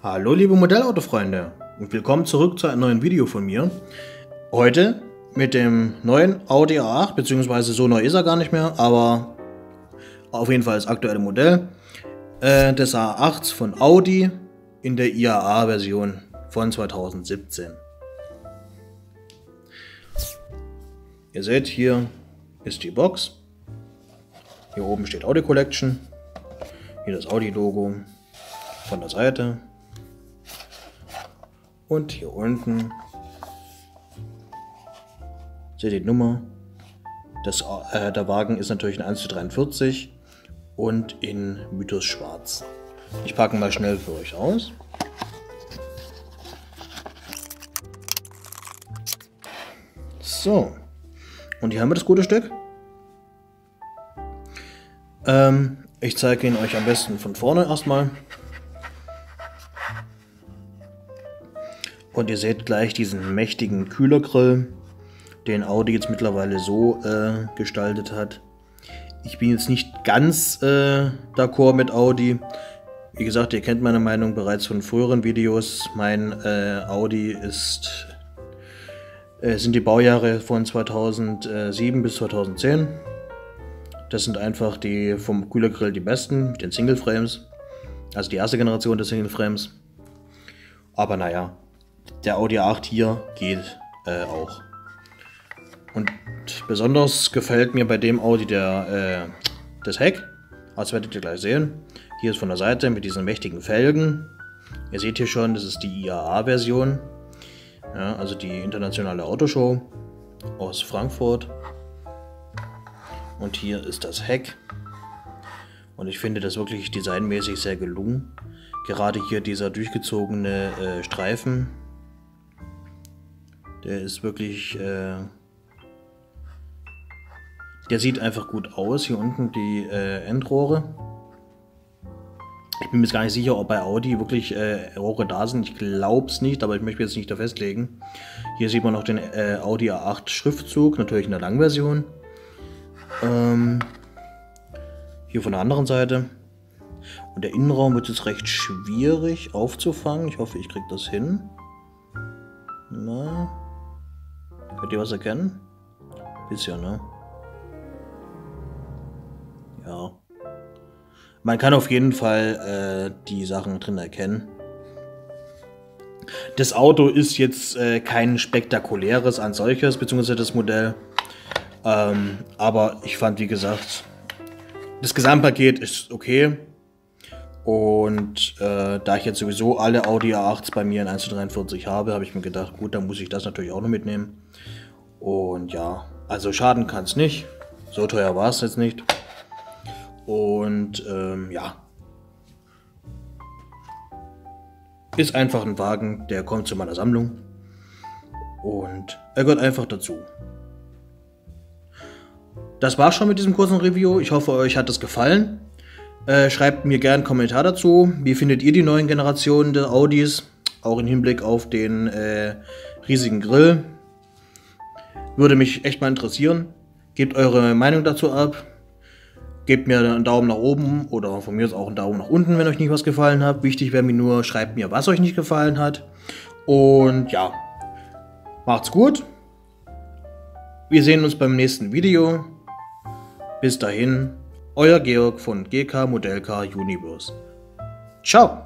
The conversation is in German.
Hallo liebe Modellautofreunde und willkommen zurück zu einem neuen Video von mir. Heute mit dem neuen Audi A8, beziehungsweise so neu ist er gar nicht mehr, aber auf jeden Fall das aktuelle Modell des A8 von Audi in der IAA-Version von 2017. Ihr seht, hier ist die Box. Hier oben steht Audi Collection. Hier das Audi-Logo von der Seite. Und hier unten seht ihr die Nummer. Der Wagen ist natürlich ein 1:43 und in Mythos Schwarz. Ich packe ihn mal schnell für euch aus. So, und hier haben wir das gute Stück. Ich zeige ihn euch am besten von vorne erstmal. Und ihr seht gleich diesen mächtigen Kühlergrill, den Audi jetzt mittlerweile so gestaltet hat. Ich bin jetzt nicht ganz d'accord mit Audi. Wie gesagt, ihr kennt meine Meinung bereits von früheren Videos. Mein Audi sind die Baujahre von 2007 bis 2010. Das sind einfach die vom Kühlergrill die besten, mit den Single Frames. Also die erste Generation des Single Frames. Aber naja, der Audi A8 hier geht auch. Und besonders gefällt mir bei dem Audi das Heck. Das werdet ihr gleich sehen. Hier ist von der Seite mit diesen mächtigen Felgen. Ihr seht hier schon, das ist die IAA-Version. Ja, also die internationale Autoshow aus Frankfurt. Und hier ist das Heck. Und ich finde das wirklich designmäßig sehr gelungen. Gerade hier dieser durchgezogene Streifen. Der ist wirklich... der sieht einfach gut aus. Hier unten die Endrohre. Ich bin mir jetzt gar nicht sicher, ob bei Audi wirklich Rohre da sind. Ich glaube es nicht, aber ich möchte mich jetzt nicht da festlegen. Hier sieht man noch den Audi A8 Schriftzug, natürlich in der Langversion. Hier von der anderen Seite. Und der Innenraum wird jetzt recht schwierig aufzufangen. Ich hoffe, ich kriege das hin. Na, könnt ihr was erkennen? Bisschen, ne? Ja. Man kann auf jeden Fall die Sachen drin erkennen. Das Auto ist jetzt kein spektakuläres an solches, beziehungsweise das Modell. Aber ich fand, wie gesagt, das Gesamtpaket ist okay. Und da ich jetzt sowieso alle Audi A8s bei mir in 1:43 habe, habe ich mir gedacht, gut, dann muss ich das natürlich auch noch mitnehmen. Und ja, also schaden kann es nicht. So teuer war es jetzt nicht. Und ja, ist einfach ein Wagen, der kommt zu meiner Sammlung. Und er gehört einfach dazu. Das war's schon mit diesem kurzen Review. Ich hoffe, euch hat es gefallen. Schreibt mir gerne einen Kommentar dazu. Wie findet ihr die neuen Generationen der Audis? Auch im Hinblick auf den riesigen Grill. Würde mich echt mal interessieren. Gebt eure Meinung dazu ab. Gebt mir einen Daumen nach oben oder von mir aus auch einen Daumen nach unten, wenn euch nicht was gefallen hat. Wichtig wäre mir nur, schreibt mir, was euch nicht gefallen hat. Und ja, macht's gut. Wir sehen uns beim nächsten Video. Bis dahin, euer Georg von GK Modellcar Universe. Ciao!